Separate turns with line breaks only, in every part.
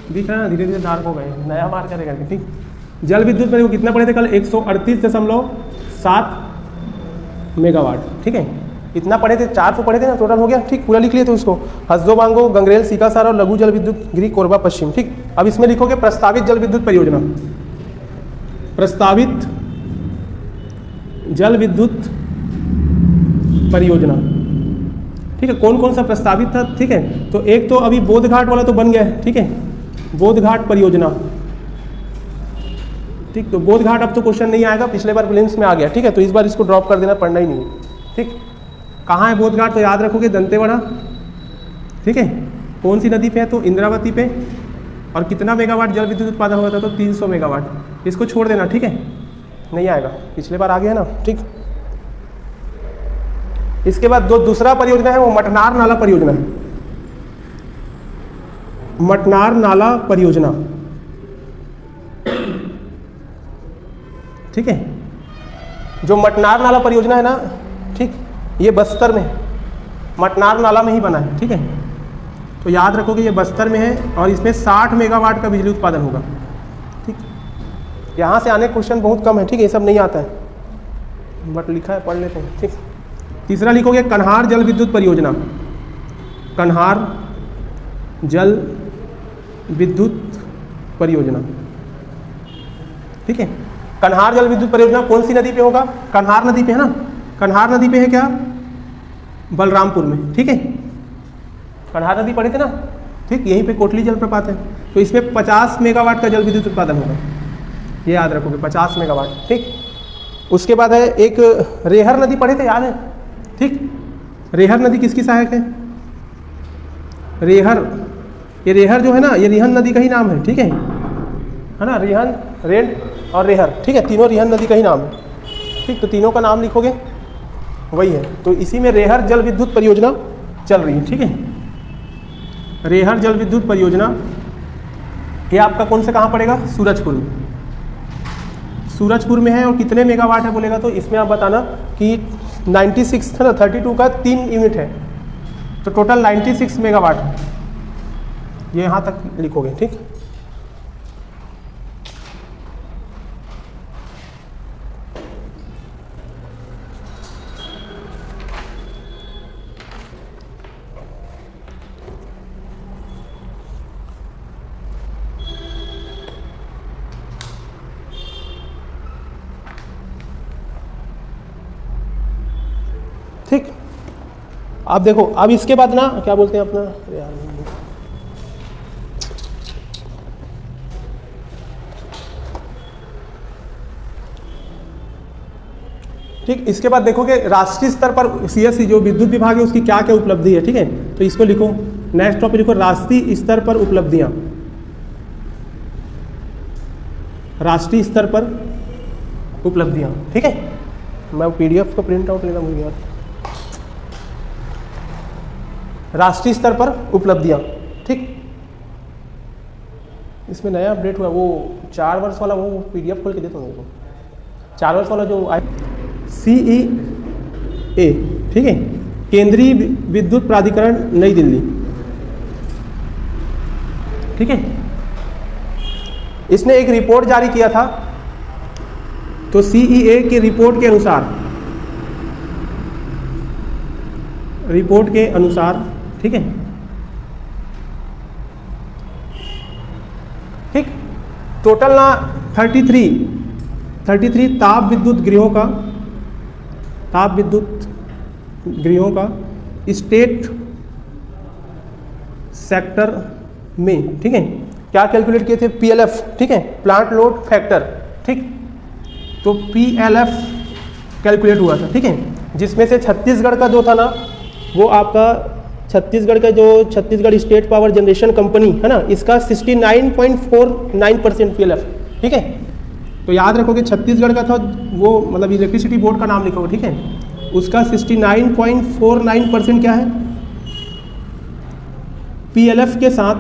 दिख रहा है ना, धीरे धीरे डार्क हो गए, नया मार करेगा ठीक। जल विद्युत परियोजना कितना पढ़े थे कल, 138.7 मेगावाट, ठीक है। इतना पढ़े थे, 400 पढ़े थे ना, टोटल हो गया ठीक, पूरा लिख लिए थे उसको। हसदो बांगो, गंगरेल, सीकासार और लघु जल विद्युत गिरी कोरबा पश्चिम, ठीक। अब इसमें लिखोगे प्रस्तावित जल विद्युत परियोजना, प्रस्तावित जल विद्युत परियोजना, ठीक है। कौन कौन सा प्रस्तावित था, ठीक है। तो एक तो अभी बोधघाट वाला तो बन गया है, ठीक है, बोधघाट परियोजना, ठीक। तो बोधघाट अब तो क्वेश्चन नहीं आएगा, पिछले बार प्रीलिम्स में आ गया, ठीक है। तो इस बार इसको ड्रॉप कर देना, पढ़ना ही नहीं है, ठीक। कहाँ है बोधघाट, तो याद रखोगे दंतेवाड़ा, ठीक है। कौन सी नदी पे है, तो इंद्रावती पे। और कितना मेगावाट जल विद्युत उत्पादन हुआ था, तो 300 मेगावाट। इसको छोड़ देना, ठीक है, नहीं आएगा, पिछले बार आ गया ना, ठीक। इसके बाद दूसरा परियोजना है वो मटनार नाला परियोजना है, मटनार नाला परियोजना, ठीक है। जो मटनार नाला परियोजना है ना, ठीक, ये बस्तर में, मटनार नाला में ही बना है, ठीक है। तो याद रखोगे ये बस्तर में है और इसमें 60 मेगावाट का बिजली उत्पादन होगा, ठीक। यहाँ से आने क्वेश्चन बहुत कम है, ठीक है, ये सब नहीं आता है, बट लिखा है, पढ़ लेते हैं, ठीक। तीसरा लिखोगे कन्हार जल विद्युत परियोजना, कन्हार जल विद्युत परियोजना, ठीक है। कन्हार जल विद्युत परियोजना कौन सी नदी पे होगा, कन्हार नदी पे है ना, कन्हार नदी पे है क्या, बलरामपुर में, ठीक है। कन्हार नदी पढ़े थे ना, ठीक, यहीं पे कोटली जलप्रपात है। तो इसमें 50 मेगावाट का जल विद्युत उत्पादन होगा, ये याद रखोगे, 50 मेगावाट, ठीक। उसके बाद है एक रेहर नदी पढ़े थे, याद है, ठीक। रेहर नदी किसकी सहायक है, रेहर, ये रेहर जो है ना, ये रिहन नदी का ही नाम है, ठीक है ना, रिहन, रेन और रेहर, ठीक है, तीनों रिहन नदी का ही नाम है, ठीक। तो तीनों का नाम लिखोगे, वही है। तो इसी में रेहर जल विद्युत परियोजना चल रही है, ठीक है। रेहर जल विद्युत परियोजना ये आपका कौन से कहाँ पड़ेगा, सूरजपुर में, सूरजपुर में है। और कितने मेगावाट है बोलेगा, तो इसमें आप बताना कि 96 है ना, 32 का 3 यूनिट है, तो टोटल 96 मेगावाट है, ये यहाँ तक लिखोगे, ठीक। ठीक, अब देखो, अब इसके बाद ना क्या बोलते हैं अपना, ठीक। इसके बाद देखोगे राष्ट्रीय स्तर पर सीएससी जो विद्युत विभाग है उसकी क्या क्या उपलब्धि है, ठीक है। तो इसको लिखो, नेक्स्ट टॉपिक लिखो राष्ट्रीय स्तर पर उपलब्धियां, राष्ट्रीय स्तर पर उपलब्धियां, ठीक है। मैं पीडीएफ का प्रिंट आउट लेना भूल गया, राष्ट्रीय स्तर पर उपलब्धियां, ठीक। इसमें नया अपडेट हुआ, वो 4 वर्ष वाला, वो पीडीएफ खोल के देता हूँ, 4 वर्ष वाला जो CEA, ठीक है, केंद्रीय विद्युत प्राधिकरण नई दिल्ली, ठीक है। इसने एक रिपोर्ट जारी किया था, तो CEA की रिपोर्ट के अनुसार, ठीक है, ठीक। टोटल ना 33 ताप विद्युत गृहों का स्टेट सेक्टर में, ठीक है, क्या कैलकुलेट किए थे, PLF, ठीक है, प्लांट लोड फैक्टर, ठीक। तो PLF कैलकुलेट हुआ था, ठीक है, जिसमें से छत्तीसगढ़ का जो था ना, वो आपका Chhattisgarh state power generation company है ना, इसका 69.49% PLF, ठीक है। तो याद रखोगे छत्तीसगढ़ का था वो, मतलब इलेक्ट्रिसिटी बोर्ड का नाम लिखोगे, ठीक है, उसका 69.49% क्या है, PLF के साथ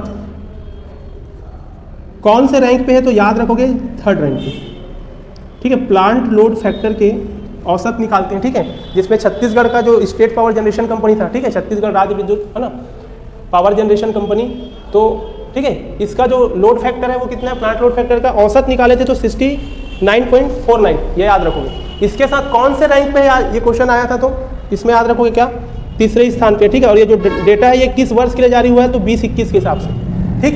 कौन से रैंक पे है, तो याद रखोगे 3rd रैंक पे, ठीक है। प्लांट लोड फैक्टर के औसत निकालते हैं, ठीक है, जिसमें छत्तीसगढ़ का जो स्टेट पावर जनरेशन कंपनी था, ठीक है, छत्तीसगढ़ राज्य विद्युत है ना पावर जनरेशन कंपनी, तो ठीक है। इसका जो लोड फैक्टर है वो कितना है, प्लांट लोड फैक्टर का औसत निकाले थे तो 69.49, ये याद रखोगे। इसके साथ कौन से रैंक पे ये क्वेश्चन आया था, तो इसमें याद रखोगे क्या, तीसरे स्थान पे, ठीक है। और ये जो डेटा है ये किस वर्ष के लिए जारी हुआ है, तो 2021 के हिसाब से, ठीक,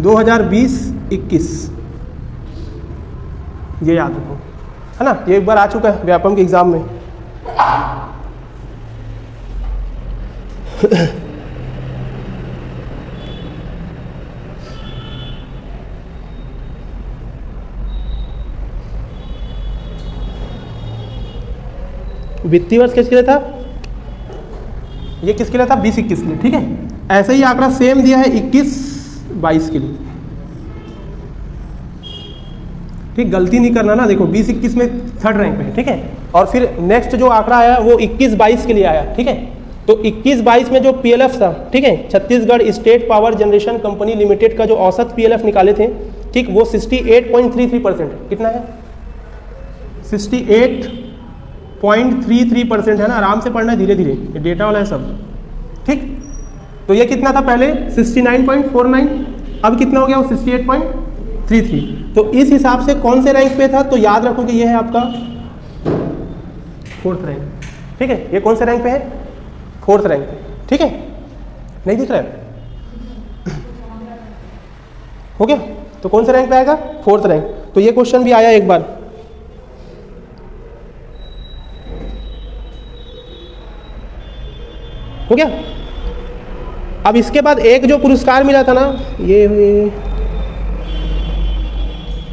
2020-21, ये याद रखो, है ना। ये एक बार आ चुका है व्यापम के एग्जाम में। वित्तीय वर्ष किसके लिए था, ये किसके लिए था, 20-21 के लिए, ठीक है। ऐसे ही आंकड़ा सेम दिया है 21-22 के लिए, ठीक, गलती नहीं करना ना। देखो 20-21 में थर्ड रैंक पे है, ठीक है। और फिर नेक्स्ट जो आंकड़ा आया वो 21-22 के लिए आया, ठीक है। तो 21-22 में जो PLF था, ठीक है, Chhattisgarh state power generation company limited का जो औसत PLF निकाले थे, ठीक, वो 68.33% है। कितना है, 68.33% है ना। आराम से पढ़ना है, धीरे धीरे, ये डेटा वाला है सब, ठीक। तो ये कितना था पहले, 69.49, अब कितना हो गया, वो 68.33। तो इस हिसाब से कौन से रैंक पे था, तो याद रखोगे ये है आपका 4th रैंक, ठीक है। ये कौन से रैंक पे है, 4th रैंक पे, ठीक है। नहीं दिख रहा है, हो गया। तो कौन से रैंक पे आएगा, 4th रैंक। तो ये क्वेश्चन भी आया एक बार, हो गया। अब इसके बाद एक जो पुरस्कार मिला था ना, ये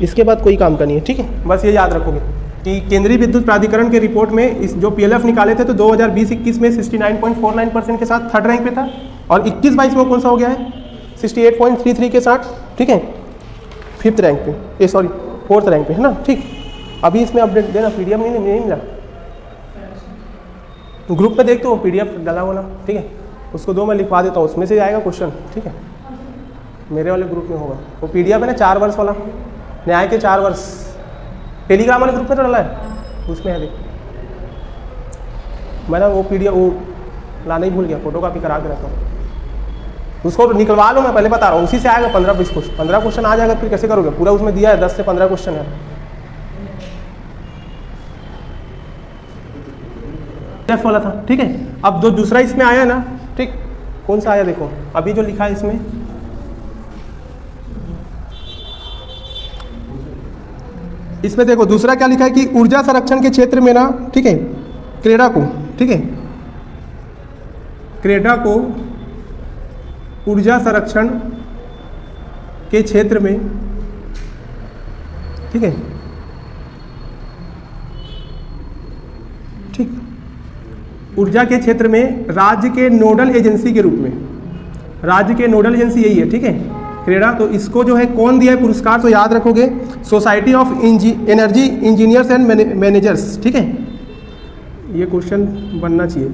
इसके बाद कोई काम का नहीं है, ठीक है। बस ये याद रखोगे कि केंद्रीय विद्युत प्राधिकरण के रिपोर्ट में इस जो PLF निकाले थे तो 2020-21 में 69.49% के साथ थर्ड रैंक पे था, और 21-22 में कौन सा हो गया है, 68.33 के साथ, ठीक है, 5th रैंक पे, ये सॉरी 4th रैंक पे, है ना, ठीक। अभी इसमें अपडेट देना, PDF नहीं मिला, ग्रुप में देखते हो PDF डाला हुआ ना, ठीक है, उसको दो, मैं लिखवा देता हूँ, उसमें से आएगा क्वेश्चन, ठीक है। मेरे वाले ग्रुप में होगा वो PDF है ना, 4 वर्ष वाला, न्याय के 4 वर्ष, टेलीग्राम वाले ग्रुप में तो डाला है, उसमें है, देख। मैं ना वो PDF वो लाना ही भूल गया, फोटो कॉपी करा के रखा हूँ, उसको निकलवा लो, मैं पहले बता रहा हूँ, उसी से आएगा 15-20 क्वेश्चन, 15 क्वेश्चन आ जाएगा, फिर कैसे करोगे, पूरा उसमें दिया है 10 से 15 क्वेश्चन है, F वाला था, ठीक है। अब जो दूसरा इसमें आया ना, ठीक, कौन सा आया देखो, अभी जो लिखा है इसमें, इसमें देखो दूसरा क्या लिखा है कि ऊर्जा संरक्षण के क्षेत्र में ना, ठीक है, क्रेडा को, ठीक है, क्रेडा को ऊर्जा संरक्षण के क्षेत्र में, ठीक है, ठीक, ऊर्जा के क्षेत्र में राज्य के नोडल एजेंसी के रूप में, राज्य के नोडल एजेंसी यही है, ठीक है, क्रेडा। तो इसको जो है कौन दिया है पुरस्कार, तो याद रखोगे society of energy engineers and managers, ठीक है। ये क्वेश्चन बनना चाहिए,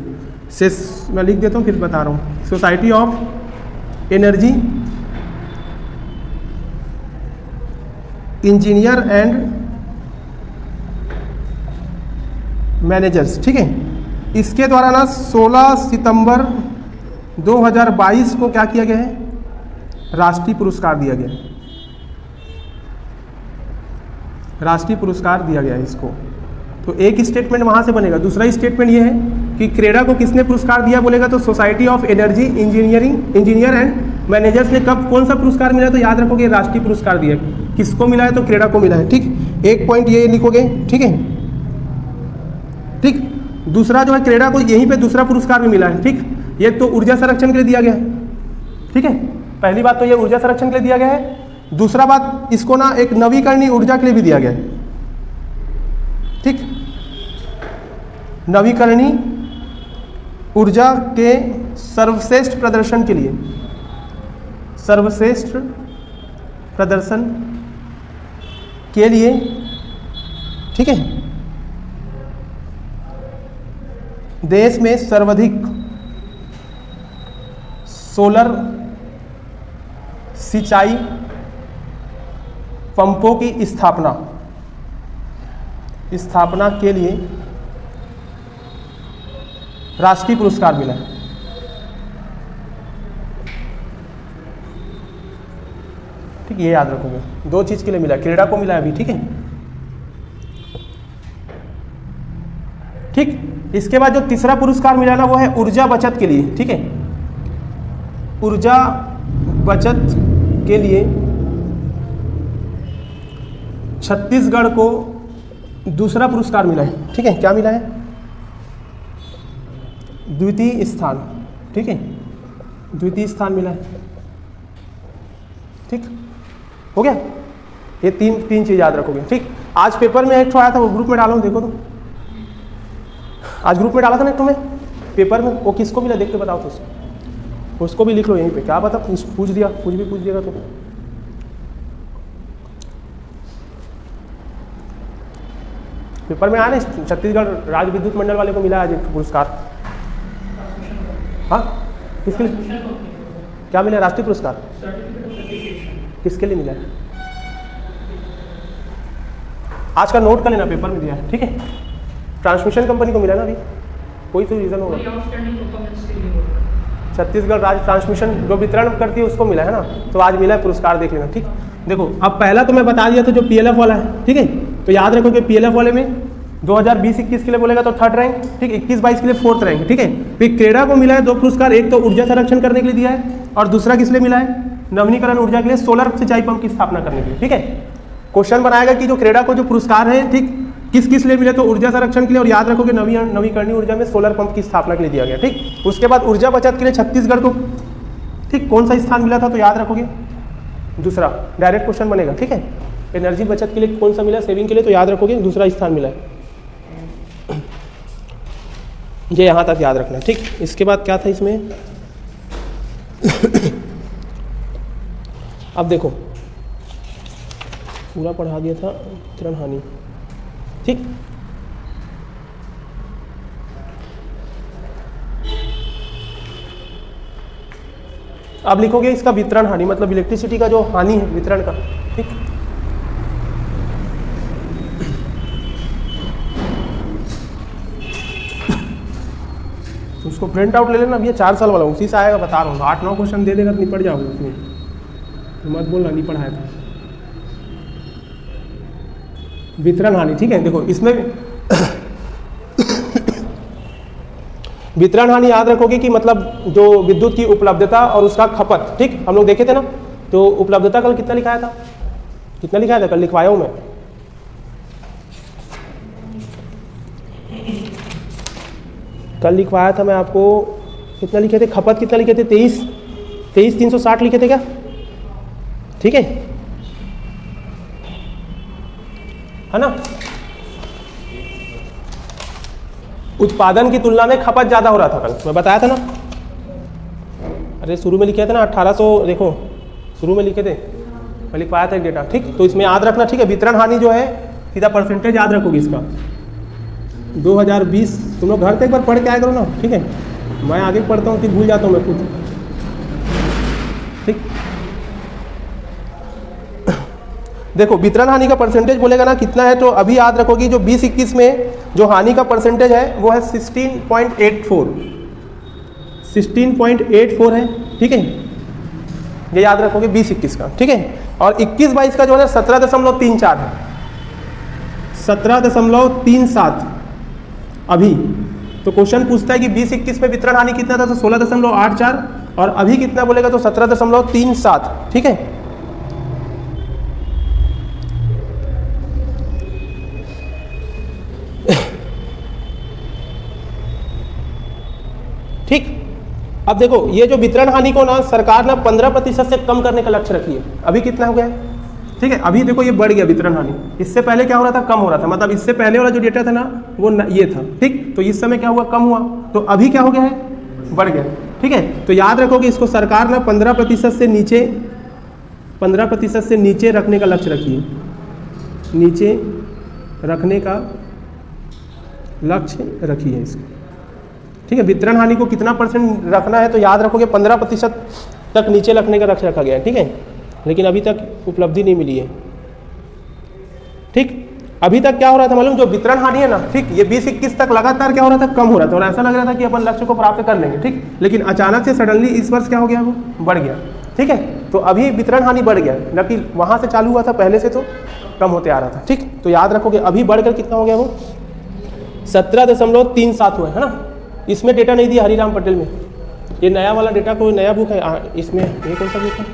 से मैं लिख देता हूँ फिर बता रहा हूँ, society of energy engineer and managers, ठीक है। इसके द्वारा ना 16 सितंबर 2022 को क्या किया गया है, राष्ट्रीय पुरस्कार दिया गया, राष्ट्रीय पुरस्कार दिया गया है इसको। तो एक स्टेटमेंट वहाँ से बनेगा। दूसरा स्टेटमेंट ये है कि क्रेडा को किसने पुरस्कार दिया बोलेगा तो society of energy engineer and managers ने कब कौन सा पुरस्कार मिला, तो याद रखोगे राष्ट्रीय पुरस्कार दिया। किसको मिला है तो क्रेडा को मिला है, ठीक। एक पॉइंट ये लिखोगे, ठीक है, ठीक। दूसरा जो है क्रेडा को यहीं पे दूसरा पुरस्कार भी मिला है, ठीक। ये तो ऊर्जा संरक्षण के लिए दिया गया है, ठीक है। पहली बात तो ये ऊर्जा संरक्षण के लिए दिया गया है। दूसरा बात इसको ना एक नवीकरणीय ऊर्जा के लिए भी दिया गया है, ठीक। नवीकरणीय ऊर्जा के सर्वश्रेष्ठ प्रदर्शन के लिए, सर्वश्रेष्ठ प्रदर्शन के लिए, ठीक है। देश में सर्वाधिक सोलर सिंचाई पंपों की स्थापना के लिए राष्ट्रीय पुरस्कार मिला है। ठीक, ये याद रखोगे। 2 चीज़ के लिए मिला, क्रीड़ा को मिला अभी, ठीक है। ठीक, इसके बाद जो तीसरा पुरस्कार मिला ना वो है ऊर्जा बचत के लिए, ठीक है। ऊर्जा बचत के लिए छत्तीसगढ़ को दूसरा पुरस्कार मिला है, ठीक है। क्या मिला है? द्वितीय स्थान, ठीक है, द्वितीय स्थान मिला है, ठीक हो गया। ये तीन चीज याद रखोगे, ठीक। आज पेपर में एक ठो आया था, वो ग्रुप में डालो, देखो तो। आज ग्रुप में डाला था ना एक ठो में पेपर में, वो किसको मिला देख के बताओ तो उसको भी लिख लो यहीं पे। क्या पता पूछ दिया, कुछ भी पूछ देगा तो। पेपर में आया ना, छत्तीसगढ़ राज्य विद्युत मंडल वाले को मिला आज एक पुरस्कार। हाँ, किसके लिए क्या मिला? राष्ट्रीय पुरस्कार। किसके लिए मिला है? आज का नोट कर लेना, पेपर में दिया है, ठीक है। ट्रांसमिशन कंपनी को मिला ना अभी, कोई तो रीज़न होगा। छत्तीसगढ़ राज्य ट्रांसमिशन जो वितरण करती है उसको मिला है ना, तो आज मिला है पुरस्कार, देख लेना, ठीक। देखो अब पहला तो मैं बता दिया था जो पीएलएफ वाला है, ठीक है। तो याद रखो कि पीएलएफ वाले में 2020-21 के लिए बोलेगा तो 3rd रैंक, ठीक। 21-22 के लिए 4th रैंक, ठीक है। फिर क्रेडा को मिला है 2 पुरस्कार, एक तो ऊर्जा संरक्षण करने के लिए दिया है और दूसरा किस लिए मिला है? नवीनीकरण ऊर्जा के लिए, सोलर सिंचाई पंप की स्थापना करने के लिए, ठीक है। क्वेश्चन बनाएगा कि जो क्रेडा को जो पुरस्कार है, ठीक, किस किस लिए मिले? तो ऊर्जा संरक्षण के लिए, और याद रखो कि नवीकरणीय ऊर्जा में सोलर पंप की स्थापना के लिए दिया गया, ठीक। उसके बाद ऊर्जा बचत के लिए छत्तीसगढ़ को, ठीक, कौन सा स्थान मिला था? तो याद रखोगे दूसरा, डायरेक्ट क्वेश्चन बनेगा, ठीक है। एनर्जी बचत के लिए कौन सा मिला? सेविंग के लिए, तो याद रखोगे दूसरा स्थान मिला है। ये यहाँ तक याद रखना, ठीक। इसके बाद क्या था इसमें? अब देखो पूरा पढ़ा दिया था, वितरण हानि, ठीक। अब लिखोगे इसका वितरण हानि, मतलब इलेक्ट्रिसिटी का जो हानि है वितरण का, ठीक। उसको प्रिंट आउट ले लेना, अब ये 4 साल वाला उसी से आएगा, बता रहा हूँ। 8-9 क्वेश्चन दे देगा तो निपट जाओगे उसमें, मत बोलना नहीं पढ़ाया था। वितरण हानि, ठीक है। देखो इसमें वितरण हानि याद रखोगे कि मतलब जो विद्युत की उपलब्धता और उसका खपत, ठीक। हम लोग देखे थे ना, तो उपलब्धता कल कितना लिखाया था? कितना लिखाया था? कल लिखवाया हूँ मैं। कल लिखवाया था मैं आपको, कितना लिखे थे? खपत कितना लिखे थे? 23,360 लिखे थे क्या? ठीक है ना। उत्पादन की तुलना में खपत ज़्यादा हो रहा था, कल मैं बताया था ना। अरे शुरू में लिखे थे ना 1800, देखो शुरू में लिखे थे, मैं लिखवाया था एक डेटा, ठीक। तो इसमें याद रखना, ठीक है। वितरण हानि जो है सीधा परसेंटेज याद रखोगे इसका। 2020 तुम लोग घर से एक बार पढ़ के आया करो ना, ठीक है। मैं आगे पढ़ता हूँ फिर भूल जाता हूँ मैं खुद, ठीक। देखो वितरण हानि का परसेंटेज बोलेगा ना कितना है, तो अभी याद रखोगी जो 20-21 में जो हानि का परसेंटेज है वो है 16.84 है, ठीक है। ये याद रखोगे 20-21 का, ठीक है। और 21-22 का जो है 17.34 है, 17.37 अभी। तो क्वेश्चन पूछता है कि 20-21 में वितरण हानि कितना था, तो 16.84, और अभी कितना बोलेगा तो 17.37, ठीक है। ठीक। अब देखो ये जो वितरण हानि को ना सरकार ना 15% से कम करने का लक्ष्य रखी है। अभी कितना हो गया है, ठीक है। अभी देखो ये बढ़ गया वितरण हानि, इससे पहले क्या हो रहा था? कम हो रहा था, मतलब इससे पहले वाला जो डेटा था ना वो ये था, ठीक। तो इस समय क्या हुआ? कम हुआ। तो अभी क्या हो गया है? बढ़ गया, ठीक है। तो याद रखोगे इसको सरकार ना 15% से नीचे रखने का लक्ष्य रखी है, नीचे रखने का लक्ष्य रखी है इसको, ठीक है। वितरण हानि को कितना % रखना है, तो याद रखोगे 15% तक नीचे रखने का लक्ष्य रखा गया है, ठीक है। लेकिन अभी तक उपलब्धि नहीं मिली है, ठीक। अभी तक क्या हो रहा था मालूम? जो वितरण हानि है ना, ठीक, ये 20-21 तक लगातार क्या हो रहा था? कम हो रहा था, और ऐसा लग रहा था कि अपन लक्ष्य को प्राप्त कर लेंगे, ठीक। लेकिन अचानक से सडनली इस वर्ष क्या हो गया? वो बढ़ गया। ठीक है। तो अभी वितरण हानि बढ़ गया, जबकि वहाँ से चालू हुआ था, पहले से तो कम होते आ रहा था। ठीक, तो याद रखोगे अभी बढ़कर कितना हो गया, वो 17.37 हुआ है ना। इसमें डेटा नहीं दिया हरिराम पटेल में, ये नया वाला डेटा, कोई नया बुक है इसमें, ये कौन सा बुक है,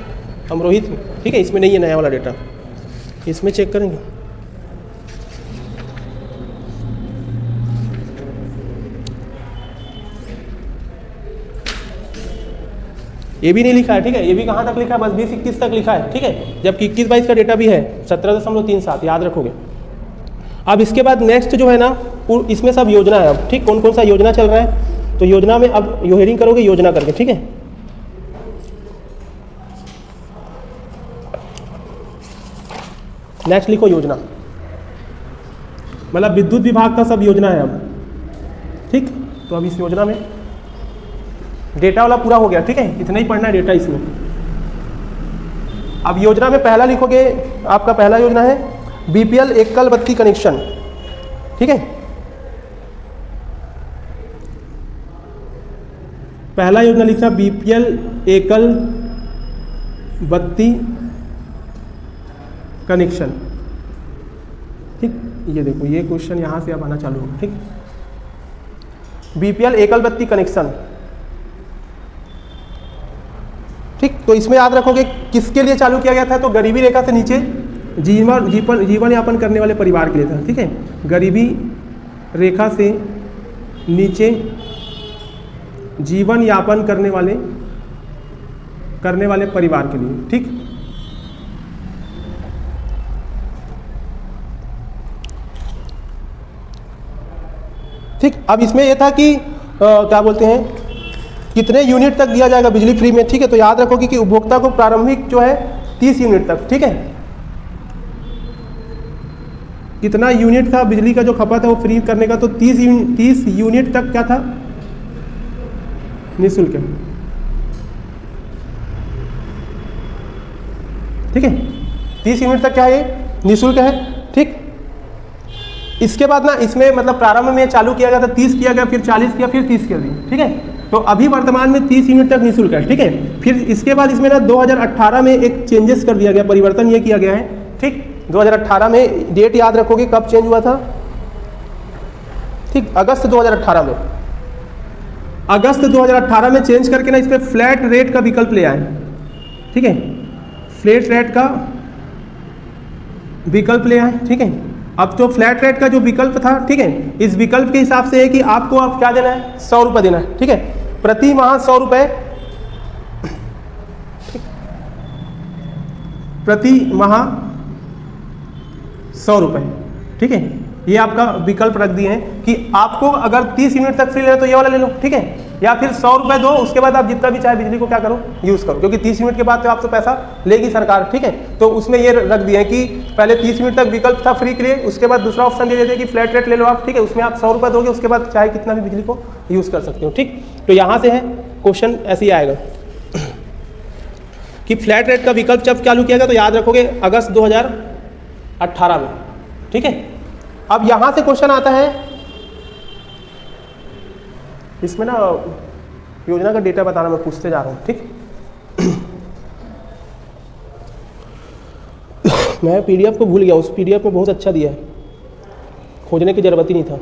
अमरोहित में, ठीक है, इसमें नहीं है नया वाला डेटा, इसमें चेक करेंगे। ये भी नहीं लिखा है, ठीक है, ये भी कहाँ तक लिखा है, बस 20-21 तक लिखा है, ठीक है, जबकि 21-22 का डेटा भी है 17.37, याद रखोगे। अब इसके बाद नेक्स्ट जो है ना, इसमें सब योजना है अब, ठीक, कौन कौन सा योजना चल रहा है, तो योजना में अब हेडिंग करोगे योजना करके, ठीक है। नेक्स्ट लिखो योजना, मतलब विद्युत विभाग का सब योजना है अब, ठीक। तो अब इस योजना में डेटा वाला पूरा हो गया, ठीक है, इतना ही पढ़ना है डेटा इसमें। अब योजना में पहला लिखोगे, आपका पहला योजना है बीपीएल एकल बत्ती कनेक्शन, ठीक है। पहला योजना लिखना बीपीएल एकल बत्ती कनेक्शन, ठीक। ये देखो, ये क्वेश्चन यहाँ से अब आना चालू हो, ठीक। बीपीएल एकल बत्ती कनेक्शन, ठीक। तो इसमें याद रखोगे किसके लिए चालू किया गया था, तो गरीबी रेखा से नीचे जीवन यापन करने वाले परिवार के लिए था, ठीक है। गरीबी रेखा से नीचे जीवन यापन करने वाले परिवार के लिए, ठीक। ठीक, अब इसमें यह था कि क्या बोलते हैं, कितने यूनिट तक दिया जाएगा बिजली फ्री में, ठीक है। तो याद रखोगे कि उपभोक्ता को प्रारंभिक जो है 30 यूनिट तक, ठीक है। कितना यूनिट था बिजली का जो खपत है वो फ्री करने का, तो 30 यूनिट तक क्या था, निःशुल्क, ठीक है। 30 यूनिट तक क्या है, ये निःशुल्क है, ठीक। इसके बाद ना इसमें मतलब प्रारंभ में चालू किया गया था, 30 किया गया, फिर 40 किया, फिर 30 कर दिया, ठीक है। तो अभी वर्तमान में 30 यूनिट तक निःशुल्क है, ठीक है। फिर इसके बाद इसमें ना 2018 में एक चेंजेस कर दिया गया, परिवर्तन ये किया गया है, ठीक। 2018 में डेट याद रखोगे कब चेंज हुआ था, ठीक, अगस्त 2018 में, अगस्त 2018 में चेंज करके ना इसमें फ्लैट रेट का विकल्प ले आए, ठीक है। फ्लैट रेट का विकल्प ले आए, ठीक है। अब तो फ्लैट रेट का जो विकल्प था, ठीक है, इस विकल्प के हिसाब से है कि आपको अब क्या देना है, 100 रुपये देना है, ठीक है, प्रति माह 100 रुपये, प्रति माह 100 रुपये, ठीक है। ये आपका विकल्प रख दिए हैं कि आपको अगर 30 यूनिट तक फ्री लेना तो ये वाला ले लो, ठीक है, या फिर 100 रुपये दो, उसके बाद आप जितना भी चाहे बिजली को क्या करो, यूज़ करो, क्योंकि 30 यूनिट के बाद तो आप तो पैसा लेगी सरकार, ठीक है। तो उसमें ये रख दिए हैं कि पहले 30 यूनिट तक विकल्प था फ्री के लिए, उसके बाद दूसरा ऑप्शन दे देते हैं कि फ्लैट रेट ले लो आप, ठीक है, उसमें आप 100 रुपये दोगे, उसके बाद चाहे कितना भी बिजली को यूज़ कर सकते हो, ठीक। तो यहाँ से है क्वेश्चन ऐसे ही आएगा कि फ्लैट रेट का विकल्प जब चालू किया गया, तो याद रखोगे अगस्त 2018 में, ठीक है। अब यहाँ से क्वेश्चन आता है, इसमें ना योजना का डेटा बताना मैं पूछते जा रहा हूँ, ठीक। मैं पीडीएफ को भूल गया, उस पीडीएफ में बहुत अच्छा दिया है, खोजने की जरूरत ही नहीं था,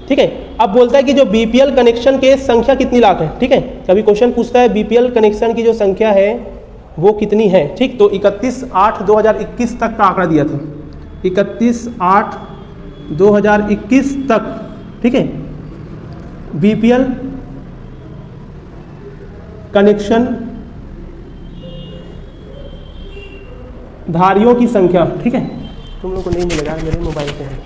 ठीक है। अब बोलता है कि जो बीपीएल कनेक्शन के संख्या कितनी लाख है, ठीक है। कभी क्वेश्चन पूछता है बीपीएल कनेक्शन की जो संख्या है वो कितनी है, ठीक। तो 31/8/2021 तक का आंकड़ा दिया था, 31/8/2021 तक, ठीक है, बीपीएल कनेक्शन धारियों की संख्या, ठीक है। तुम लोग को नहीं मिलेगा, मेरे मोबाइल पे है।